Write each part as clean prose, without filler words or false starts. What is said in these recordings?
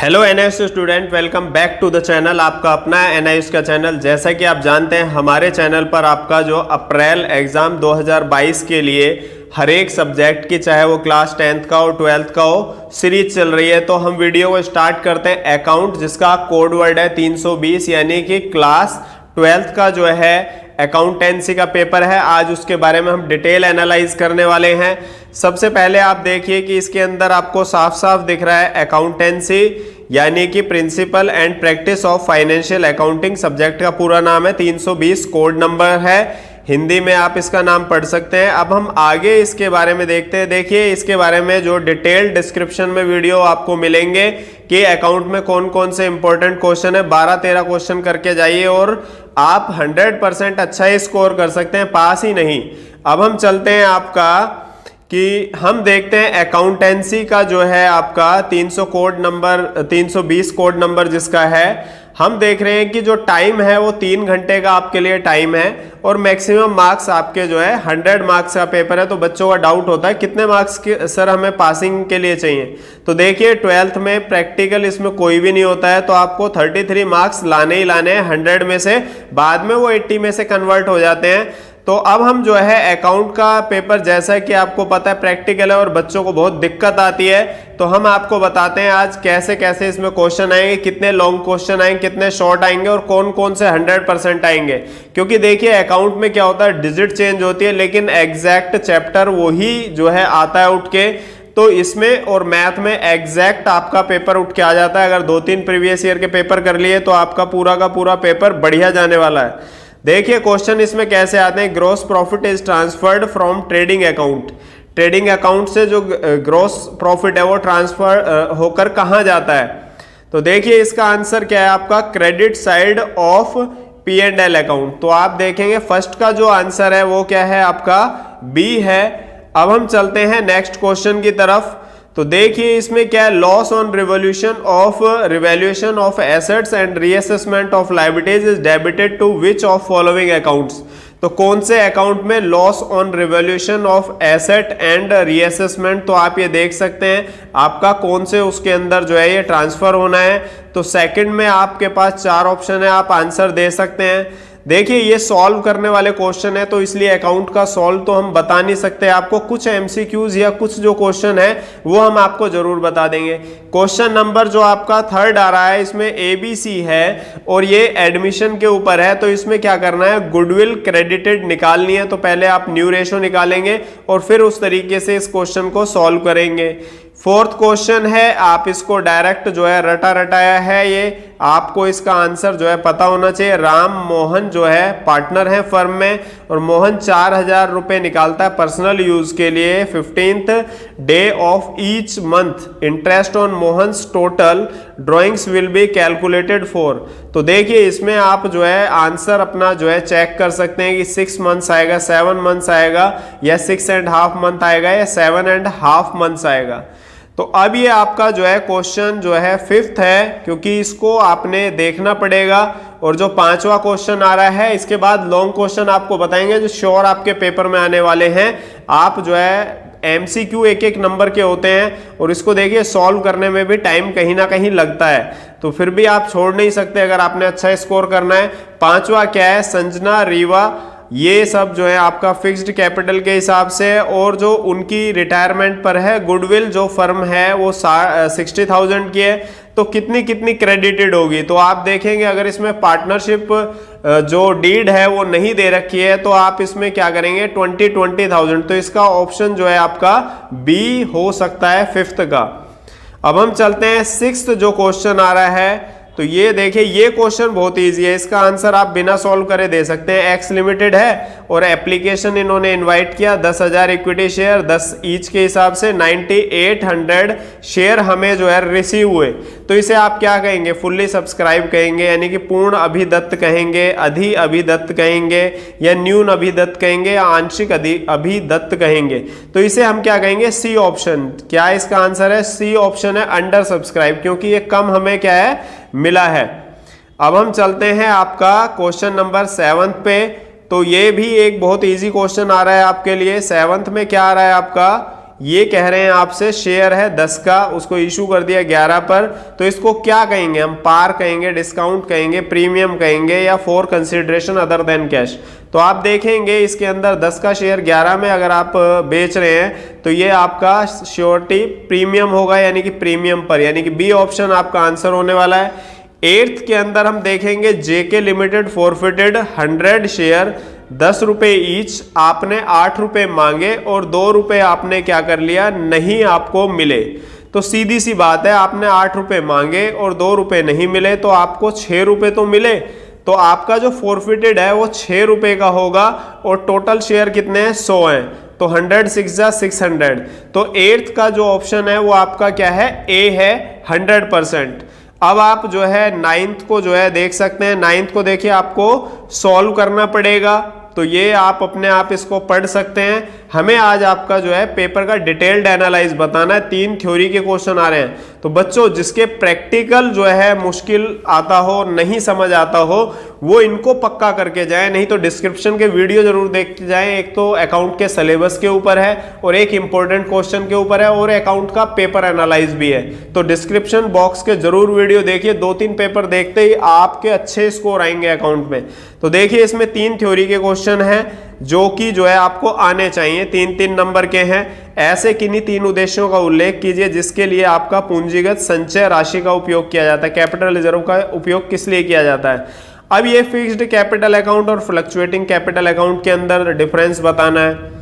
Hello NIS student, welcome back to the channel. आपका अपना NIS का चैनल। जैसा कि आप जानते हैं हमारे चैनल पर आपका जो अप्रैल एग्ज़ाम 2022 के लिए हर एक सब्जेक्ट की, चाहे वो क्लास 10th का हो 12th का हो, सीरीज चल रही है। तो हम वीडियो को स्टार्ट करते हैं अकाउंट, जिसका कोड वर्ड है 320, यानी कि क्लास 12th का जो है अकाउंटेंसी का पेपर है। आज उसके बारे में हम डिटेल एनालाइज करने वाले हैं। सबसे पहले आप देखिए कि इसके अंदर आपको साफ साफ दिख रहा है अकाउंटेंसी, यानी कि principle and practice of financial accounting. Subject का पूरा नाम है, 320 कोड नंबर है। हिंदी में आप इसका नाम पढ़ सकते हैं। अब हम आगे इसके बारे में देखते हैं। देखिए इसके बारे में जो डिटेल डिस्क्रिप्शन में वीडियो आपको मिलेंगे कि अकाउंट में कौन कौन से इंपॉर्टेंट क्वेश्चन है। 12-13 क्वेश्चन करके जाइए और आप 100% अच्छा ही स्कोर कर सकते हैं, पास ही नहीं। अब हम चलते हैं आपका कि हम देखते हैं अकाउंटेंसी का जो है आपका 320 कोड नंबर जिसका है। हम देख रहे हैं कि जो टाइम है वो 3 घंटे का आपके लिए टाइम है और मैक्सिमम मार्क्स आपके जो है 100 मार्क्स का पेपर है। तो बच्चों का डाउट होता है कितने मार्क्स के सर हमें पासिंग के लिए चाहिए। तो देखिए 12th में प्रैक्टिकल इसमें कोई भी नहीं होता है, तो आपको 33 मार्क्स लाने ही लाने हैं 100 में से। बाद में वो 80 में से कन्वर्ट हो जाते हैं। तो अब हम जो है अकाउंट का पेपर, जैसा कि आपको पता है प्रैक्टिकल है और बच्चों को बहुत दिक्कत आती है, तो हम आपको बताते हैं आज कैसे कैसे इसमें क्वेश्चन आएंगे, कितने लॉन्ग क्वेश्चन आएंगे, कितने शॉर्ट आएंगे और कौन कौन से 100% आएंगे। क्योंकि देखिए अकाउंट में क्या होता है, डिजिट चेंज होती है लेकिन एग्जैक्ट चैप्टर वही जो है आता है उठ के। तो इसमें और मैथ में एग्जैक्ट आपका पेपर उठ के आ जाता है। अगर 2-3 प्रीवियस ईयर के पेपर कर लिए तो आपका पूरा का पूरा पेपर बढ़िया जाने वाला है। देखिए क्वेश्चन इसमें कैसे आते हैं। Gross profit is transferred from trading account. Trading account से जो ग्रॉस प्रॉफिट है वो ट्रांसफर होकर कहां जाता है। तो देखिए इसका आंसर क्या है आपका, credit side of P&L account. तो आप देखेंगे फर्स्ट का जो आंसर है वो क्या है आपका, बी है। अब हम चलते हैं नेक्स्ट क्वेश्चन की तरफ। तो देखिए इसमें क्या है, loss on revaluation of assets and reassessment of liabilities is debited to which of following accounts. तो कौन से अकाउंट में loss on revaluation of asset and reassessment, तो आप ये देख सकते हैं आपका कौन से उसके अंदर जो है ये ट्रांसफर होना है। तो सेकंड में आपके पास 4 ऑप्शन है, आप आंसर दे सकते हैं। देखिए ये सॉल्व करने वाले क्वेश्चन है, तो इसलिए अकाउंट का सॉल्व तो हम बता नहीं सकते आपको। कुछ एमसीक्यूज या कुछ जो क्वेश्चन है वो हम आपको जरूर बता देंगे। क्वेश्चन नंबर जो आपका 3rd आ रहा है, इसमें ABC है और ये एडमिशन के ऊपर है। तो इसमें क्या करना है, गुडविल क्रेडिटेड निकालनी है। तो पहले आप न्यू रेशो निकालेंगे और फिर उस तरीके से इस क्वेश्चन को सॉल्व करेंगे। 4th क्वेश्चन है, आप इसको डायरेक्ट जो है रटा रटाया है, ये आपको इसका आंसर जो है पता होना चाहिए। राम मोहन जो है पार्टनर है फर्म में और मोहन 4000 रुपए निकालता है पर्सनल यूज के लिए। 15th day of each month interest on Mohan's total drawings will be calculated for. तो देखिए इसमें आप जो है आंसर अपना जो है चेक कर सकते हैं कि 6 मंथ्स आएगा, 7 मंथ्स आएगा या 6.5 मंथ आएगा या 7.5 मंथ्स आएगा। तो अब ये आपका जो है क्वेश्चन जो है 5th है, क्योंकि इसको आपने देखना पड़ेगा। और जो 5वां क्वेश्चन आ रहा है, इसके बाद लॉन्ग क्वेश्चन आपको बताएंगे जो श्योर आपके पेपर में आने वाले हैं। आप जो है MCQ एक नंबर के होते हैं और इसको देखिए सॉल्व करने में भी टाइम कहीं ना कहीं लगता है, तो फिर भी आप छोड़ नहीं सकते अगर आपने अच्छा स्कोर करना है। 5वां क्या है, संजना रीवा, ये सब जो है आपका फिक्स्ड कैपिटल के हिसाब से और जो उनकी रिटायरमेंट पर है। गुडविल जो फर्म है वो 60,000 की है, तो कितनी कितनी क्रेडिटेड होगी। तो आप देखेंगे अगर इसमें पार्टनरशिप जो डीड है वो नहीं दे रखी है तो आप इसमें क्या करेंगे, 20,000। तो इसका ऑप्शन जो है आपका बी हो सकता है 5th का। अब हम चलते हैं 6th जो क्वेश्चन आ रहा है। तो ये देखिए ये क्वेश्चन बहुत इजी है, इसका आंसर आप बिना सॉल्व करे दे सकते हैं। एक्स लिमिटेड है और एप्लीकेशन इन्होंने इनवाइट किया, 10,000 इक्विटी शेयर 10 ईच के हिसाब से 9800 शेयर हमें जो है रिसीव हुए। तो इसे आप क्या कहेंगे, फुल्ली सब्सक्राइब कहेंगे, यानी कि पूर्ण अभिदत्त कहेंगे, अधि अभिदत्त कहेंगे या न्यून अभिदत्त कहेंगे या आंशिक अभिदत्त कहेंगे। तो इसे हम क्या कहेंगे, सी ऑप्शन। क्या इसका आंसर है, सी ऑप्शन है, अंडर सब्सक्राइब, क्योंकि ये कम हमें क्या है मिला है। अब हम चलते हैं आपका क्वेश्चन नंबर 7 पे। तो ये भी एक बहुत इजी क्वेश्चन आ रहा है आपके लिए। 7th में क्या आ रहा है आपका, ये कह रहे हैं आपसे शेयर है 10 का, उसको इशू कर दिया 11 पर, तो इसको क्या कहेंगे हम? पार कहेंगे, डिस्काउंट कहेंगे, प्रीमियम कहेंगे, या for consideration other than cash. तो आप देखेंगे इसके अंदर 10 का शेयर 11 में अगर आप बेच रहे हैं तो ये आपका श्योरिटी प्रीमियम होगा, यानी कि प्रीमियम पर, यानी कि बी ऑप्शन आपका आंसर होने वाला है। 8th के अंदर हम देखेंगे जेके लिमिटेड फॉरफिटेड 100 शेयर 10 रुपए ईच, आपने 8 रुपए मांगे और 2 रुपए आपने क्या कर लिया, नहीं आपको मिले। तो सीधी सी बात है, आपने 8 रुपए मांगे और 2 रुपए नहीं मिले तो आपको 6 रुपए तो मिले, तो आपका जो फॉरफिटेड है वो 6 रुपए का होगा और टोटल शेयर कितने हैं? 100 हैं, तो 100 6 जा 600। तो 8th का जो ऑप्शन है वो आपका क्या है? ए है 100%। अब आप जो है 9th को जो है देख सकते हैं। 9th को देखिए आपको सॉल्व करना पड़ेगा, तो ये आप अपने आप इसको पढ़ सकते हैं। हमें आज आपका जो है पेपर का डिटेल्ड एनालाइज बताना है। 3 थ्योरी के क्वेश्चन आ रहे हैं, तो बच्चों जिसके प्रैक्टिकल जो है मुश्किल आता हो, नहीं समझ आता हो, वो इनको पक्का करके जाए, नहीं तो डिस्क्रिप्शन के वीडियो जरूर देख के जाएं। एक तो अकाउंट के सिलेबस के ऊपर है और एक इंपॉर्टेंट क्वेश्चन के ऊपर है और अकाउंट का पेपर एनालाइज भी है, तो डिस्क्रिप्शन बॉक्स के जरूर वीडियो देखिए। 2-3 पेपर देखते ही आपके अच्छे स्कोर आएंगे अकाउंट में। तो देखिए इसमें 3 थ्योरी के क्वेश्चन हैं जो कि जो है आपको आने चाहिए, 3-3 नंबर के हैं। ऐसे किन्हीं 3 उद्देश्यों का उल्लेख कीजिए जिसके लिए आपका पूंजीगत संचय राशि का उपयोग किया जाता है, कैपिटल रिजर्व का उपयोग किस लिए किया जाता है। अब ये फिक्स्ड कैपिटल अकाउंट और फ्लक्चुएटिंग कैपिटल अकाउंट के अंदर डिफरेंस बताना है।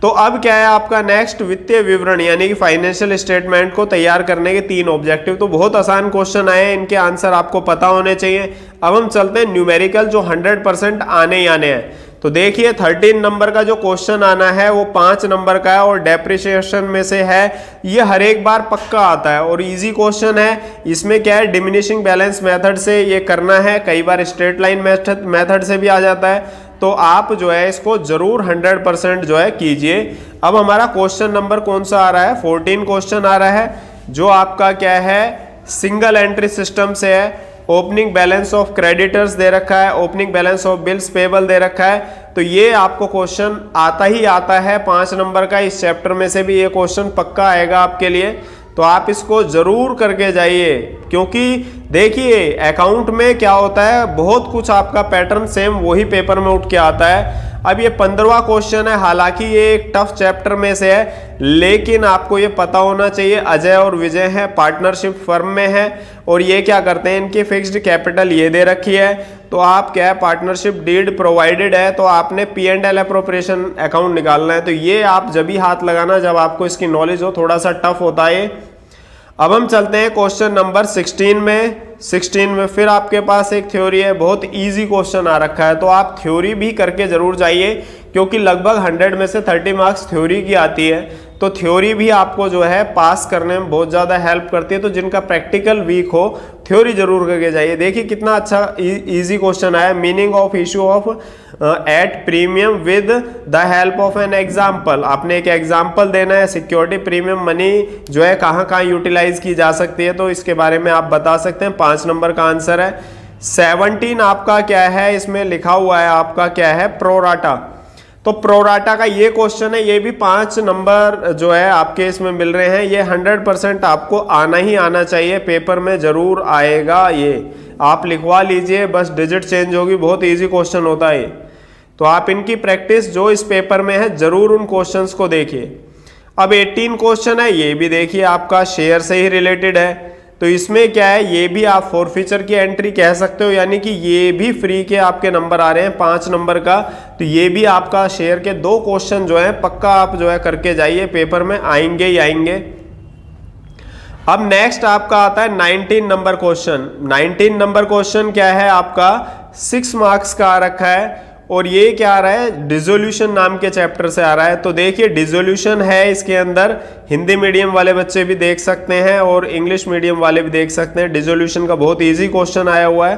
तो अब क्या है आपका नेक्स्ट, वित्तीय विवरण यानी कि फाइनेंशियल स्टेटमेंट को तैयार करने के 3 ऑब्जेक्टिव। तो बहुत आसान क्वेश्चन आए हैं, इनके आंसर आपको पता होने चाहिए। अब हम चलते हैं न्यूमेरिकल जो 100% आने ही आने हैं। तो देखिए 13 नंबर का जो क्वेश्चन आना है वो 5 नंबर का है और डेप्रिसिएशन में से है। ये हर एक बार पक्का आता है और इजी क्वेश्चन है। इसमें क्या है, डिमिनिशिंग बैलेंस मेथड से ये करना है, कई बार स्ट्रेट लाइन मेथड से भी आ जाता है। तो आप जो है इसको जरूर 100% जो है कीजिए। अब हमारा क्वेश्चन नंबर कौन सा आ रहा है? 14 क्वेश्चन आ रहा है जो आपका क्या है, सिंगल एंट्री सिस्टम से है। ओपनिंग बैलेंस ऑफ क्रेडिटर्स दे रखा है, opening balance of bills payable दे रखा है। तो ये आपको क्वेश्चन आता ही आता है 5 नंबर का। इस चैप्टर में से भी ये क्वेश्चन पक्का आएगा आपके लिए, तो आप इसको जरूर करके जाइए। क्योंकि देखिए अकाउंट में क्या होता है, बहुत कुछ आपका पैटर्न सेम वही पेपर में उठ के आता है। अब ये 15वां क्वेश्चन है, हालांकि ये एक टफ चैप्टर में से है, लेकिन आपको ये पता होना चाहिए अजय और विजय है, पार्टनरशिप फर्म में है और ये क्या करते हैं, इनकी फिक्स्ड कैपिटल ये दे रखी है। तो आप क्या है, पार्टनरशिप डीड प्रोवाइडेड है, तो आपने P&L अप्रोप्रिएशन अकाउंट निकालना है। तो ये आप जब ही हाथ लगाना जब आपको इसकी नॉलेज हो, थोड़ा सा टफ होता है। अब हम चलते हैं क्वेश्चन नंबर 16 में। 16 में फिर आपके पास एक थ्योरी है, बहुत इजी क्वेश्चन आ रखा है, तो आप थ्योरी भी करके जरूर जाइए क्योंकि लगभग 100 में से 30 मार्क्स थ्योरी की आती है। तो थ्योरी भी आपको जो है पास करने में बहुत ज़्यादा हेल्प करती है। तो जिनका प्रैक्टिकल वीक हो थ्योरी जरूर करके जाइए। देखिए कितना अच्छा इजी क्वेश्चन आया, meaning of issue of at premium with the help of an example. आपने एक एग्जाम्पल देना है, सिक्योरिटी प्रीमियम मनी जो है कहाँ कहाँ यूटिलाइज की जा सकती है, तो इसके बारे में आप बता सकते हैं। 5 नंबर का आंसर है। 17 आपका क्या है, इसमें लिखा हुआ है आपका क्या है, प्रोराटा। तो प्रोराटा का ये क्वेश्चन है, ये भी 5 नंबर जो है आपके इसमें मिल रहे हैं। ये 100% आपको आना ही आना चाहिए, पेपर में जरूर आएगा। ये आप लिखवा लीजिए, बस डिजिट चेंज होगी, बहुत इजी क्वेश्चन होता है। तो आप इनकी प्रैक्टिस जो इस पेपर में है जरूर उन क्वेश्चंस को देखिए। अब 18 क्वेश्चन है, ये भी देखिए आपका शेयर से ही रिलेटेड है। तो इसमें क्या है, ये भी आप फॉरफीचर की एंट्री कह सकते हो, यानी कि ये भी फ्री के आपके नंबर आ रहे हैं 5 नंबर का। तो ये भी आपका शेयर के 2 क्वेश्चन जो है पक्का आप जो है करके जाइए, पेपर में आएंगे ही आएंगे। अब नेक्स्ट आपका आता है 19 नंबर क्वेश्चन। 19 नंबर क्वेश्चन क्या है आपका, 6 मार्क्स का आ रखा है और ये क्या आ रहा है, डिसोल्यूशन नाम के चैप्टर से आ रहा है। तो देखिए डिसोल्यूशन है इसके अंदर, हिंदी मीडियम वाले बच्चे भी देख सकते हैं और इंग्लिश मीडियम वाले भी देख सकते हैं। डिसोल्यूशन का बहुत इजी क्वेश्चन आया हुआ है,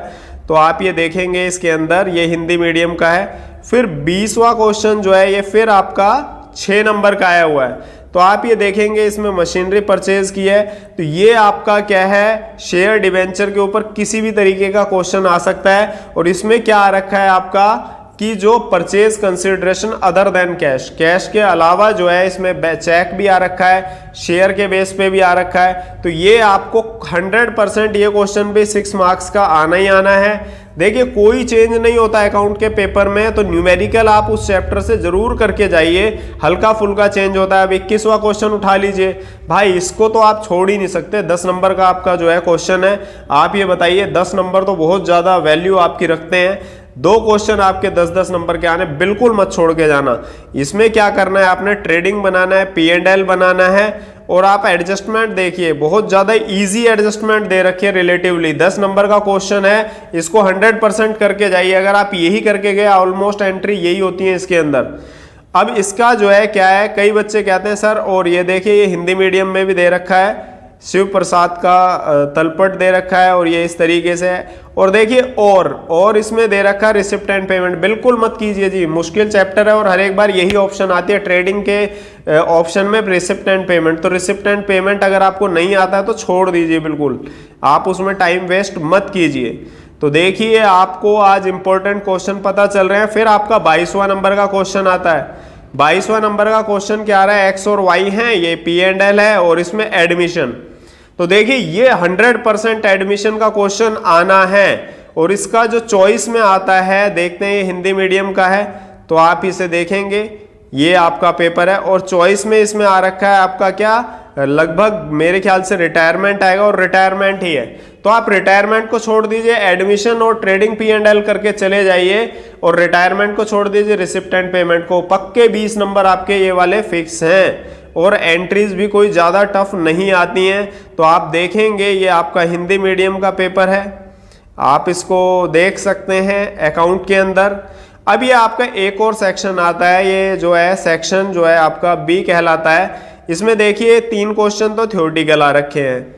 तो आप ये देखेंगे इसके अंदर, ये हिंदी मीडियम का है। फिर 20वां क्वेश्चन जो है ये फिर आपका 6 नंबर का आया हुआ है। तो आप ये देखेंगे इसमें मशीनरी परचेज की है। तो ये आपका क्या है, शेयर डिवेंचर के ऊपर किसी भी तरीके का क्वेश्चन आ सकता है। और इसमें क्या आ रखा है आपका, कि जो purchase consideration other than cash, cash के अलावा जो है इसमें चेक भी आ रखा है, शेयर के बेस पे भी आ रखा है। तो ये आपको 100% ये क्वेश्चन भी 6 मार्क्स का आना ही आना है। देखिए कोई चेंज नहीं होता अकाउंट के पेपर में, तो न्यूमेरिकल आप उस चैप्टर से जरूर करके जाइए, हल्का फुल्का चेंज होता है। अब 21वां क्वेश्चन उठा लीजिए भाई, इसको तो आप छोड़ ही नहीं सकते। 10 नंबर का आपका जो है क्वेश्चन है, आप ये बताइए 10 नंबर तो बहुत ज्यादा वैल्यू आपकी रखते हैं। 2 क्वेश्चन आपके 10-10 नंबर के आने, बिल्कुल मत छोड़ के जाना। इसमें क्या करना है, आपने ट्रेडिंग बनाना है, P&L बनाना है, और आप एडजस्टमेंट देखिए, बहुत ज्यादा इजी एडजस्टमेंट दे रखी है रिलेटिवली। 10 नंबर का क्वेश्चन है, इसको 100% करके जाइए। अगर आप यही करके गए, ऑलमोस्ट एंट्री यही होती है इसके अंदर। अब इसका जो है क्या है, कई बच्चे कहते हैं सर, और ये देखिए ये हिंदी मीडियम में भी दे रखा है, शिव प्रसाद का तलपट दे रखा है, और ये इस तरीके से है। और देखिए और इसमें दे रखा है रिसिप्ट एंड पेमेंट। बिल्कुल मत कीजिए जी, मुश्किल चैप्टर है और हर एक बार यही ऑप्शन आती है ट्रेडिंग के ऑप्शन में, रिसिप्ट एंड पेमेंट। तो रिसिप्ट एंड पेमेंट अगर आपको नहीं आता है तो छोड़ दीजिए, बिल्कुल आप उसमें टाइम वेस्ट मत कीजिए। तो देखिए आपको आज इंपॉर्टेंट क्वेश्चन पता चल रहे हैं। फिर आपका 22वां नंबर का क्वेश्चन आता है। 22वां नंबर का क्वेश्चन क्या आ रहा है, एक्स और वाई है, ये P&L है, और इसमें एडमिशन। तो देखिए ये 100% एडमिशन का क्वेश्चन आना है, और इसका जो चॉइस में आता है, देखते हैं ये हिंदी मीडियम का है, तो आप इसे देखेंगे, ये आपका पेपर है, और चॉइस में इसमें आ रखा है आपका क्या, लगभग मेरे ख्याल से रिटायरमेंट आएगा, और रिटायरमेंट ही है। तो आप रिटायरमेंट को छोड़ दीजिए, एडमिशन और ट्रेडिंग P&L करके चले जाइए, और रिटायरमेंट को छोड़ दीजिए, रिसिप्ट एंड पेमेंट को। पक्के 20 नंबर आपके ये वाले फिक्स हैं, और एंट्रीज भी कोई ज़्यादा टफ नहीं आती हैं। तो आप देखेंगे ये आपका हिंदी मीडियम का पेपर है, आप इसको देख सकते हैं अकाउंट के अंदर। अब ये आपका एक और सेक्शन आता है, ये जो है सेक्शन जो है आपका B कहलाता है। इसमें देखिए 3 क्वेश्चन तो थ्योरेटिकल आ रखे हैं।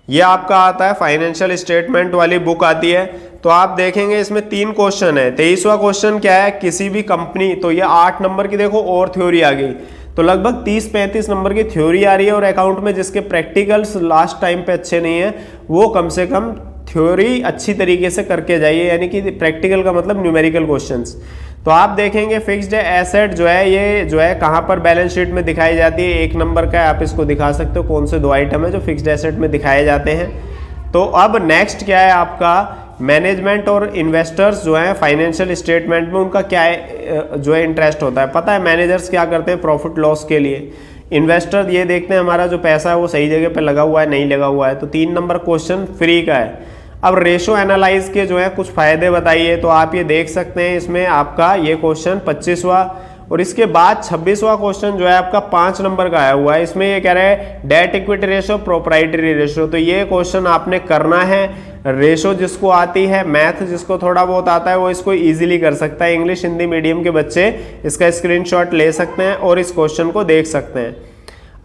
ये आपका आता है फाइनेंशियल स्टेटमेंट वाली बुक आती है, तो आप देखेंगे इसमें 3 क्वेश्चन है। 23वां क्वेश्चन क्या है, किसी भी कंपनी, तो ये 8 नंबर की देखो और थ्योरी आ गई, तो लगभग 30-35 नंबर की थ्योरी आ रही है। और अकाउंट में जिसके प्रैक्टिकल्स लास्ट टाइम पे अच्छे नहीं है, वो कम से कम थ्योरी अच्छी तरीके से करके जाइए, यानी कि प्रैक्टिकल का मतलब न्यूमेरिकल क्वेश्चंस। तो आप देखेंगे फिक्स्ड एसेट जो है, ये जो है कहाँ पर बैलेंस शीट में दिखाई जाती है, 1 नंबर का है, आप इसको दिखा सकते हो कौन से 2 आइटम है जो फिक्स्ड एसेट में दिखाए जाते हैं। तो अब नेक्स्ट क्या है आपका, मैनेजमेंट और इन्वेस्टर्स जो है फाइनेंशियल स्टेटमेंट में उनका क्या है जो है इंटरेस्ट होता है। पता है मैनेजर्स क्या करते हैं प्रॉफिट लॉस के लिए, इन्वेस्टर ये देखते हैं हमारा जो पैसा है वो सही जगह पे लगा हुआ है नहीं लगा हुआ है। तो 3 नंबर क्वेश्चन फ्री का है। अब रेशो एनालाइज के जो है कुछ फायदे बताइए, तो आप ये देख सकते हैं इसमें आपका ये क्वेश्चन 25वां, और इसके बाद 26वां क्वेश्चन जो है आपका 5 नंबर का आया हुआ है। इसमें ये कह रहा है debt equity ratio, proprietary ratio. तो ये क्वेश्चन आपने करना है। रेशो जिसको आती है, मैथ जिसको थोड़ा बहुत आता है, वो इसको इजीली कर सकता है। इंग्लिश हिंदी मीडियम के बच्चे इसका स्क्रीनशॉट ले सकते हैं और इस क्वेश्चन को देख सकते हैं।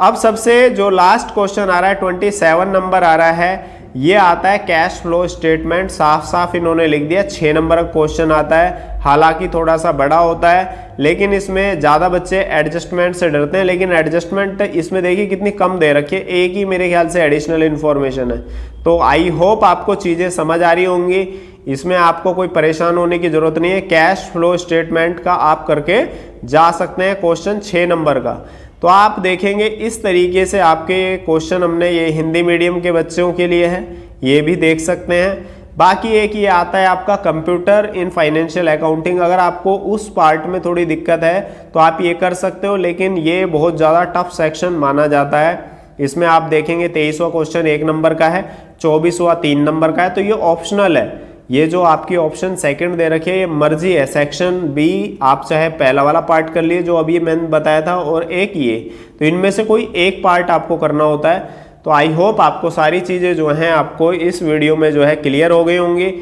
अब सबसे जो लास्ट क्वेश्चन आ रहा है 27 नंबर आ रहा है, ये आता है कैश फ्लो स्टेटमेंट। साफ साफ इन्होंने लिख दिया 6 नंबर का क्वेश्चन आता है, हालांकि थोड़ा सा बड़ा होता है, लेकिन इसमें ज़्यादा बच्चे एडजस्टमेंट से डरते हैं। लेकिन एडजस्टमेंट इसमें देखिए कितनी कम दे रखी है, एक ही मेरे ख्याल से एडिशनल इन्फॉर्मेशन है। तो आई होप आपको चीज़ें समझ आ रही होंगी, इसमें आपको कोई परेशान होने की जरूरत नहीं है। कैश फ्लो स्टेटमेंट का आप करके जा सकते हैं क्वेश्चन 6 नंबर का। तो आप देखेंगे इस तरीके से आपके क्वेश्चन हमने ये हिंदी मीडियम के बच्चों के लिए है, ये भी देख सकते हैं। बाकी एक ये आता है आपका कंप्यूटर इन फाइनेंशियल अकाउंटिंग। अगर आपको उस पार्ट में थोड़ी दिक्कत है तो आप ये कर सकते हो, लेकिन ये बहुत ज़्यादा टफ सेक्शन माना जाता है। इसमें आप देखेंगे 23वां क्वेश्चन 1 नंबर का है, 24वां 3 नंबर का है। तो ये ऑप्शनल है, ये जो आपकी ऑप्शन सेकंड दे रखी है ये मर्जी है। सेक्शन बी आप चाहे पहला वाला पार्ट कर लिए जो अभी मैंने बताया था, और एक ये, तो इनमें से कोई एक पार्ट आपको करना होता है। तो आई होप आपको सारी चीज़ें जो हैं आपको इस वीडियो में जो है क्लियर हो गई होंगी।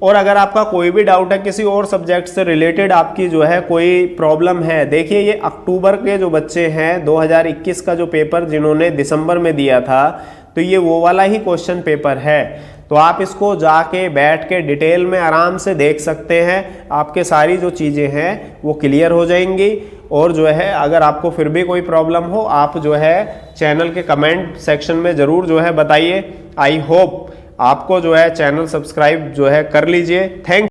और अगर आपका कोई भी डाउट है किसी और सब्जेक्ट से रिलेटेड, आपकी जो है कोई प्रॉब्लम है, देखिए ये अक्टूबर के जो बच्चे हैं 2021 का जो पेपर जिन्होंने दिसंबर में दिया था, तो ये वो वाला ही क्वेश्चन पेपर है। तो आप इसको जाके बैठ के डिटेल में आराम से देख सकते हैं, आपके सारी जो चीज़ें हैं वो क्लियर हो जाएंगी। और जो है अगर आपको फिर भी कोई प्रॉब्लम हो, आप जो है चैनल के कमेंट सेक्शन में ज़रूर जो है बताइए। आई होप आपको जो है चैनल सब्सक्राइब जो है कर लीजिए। थैंक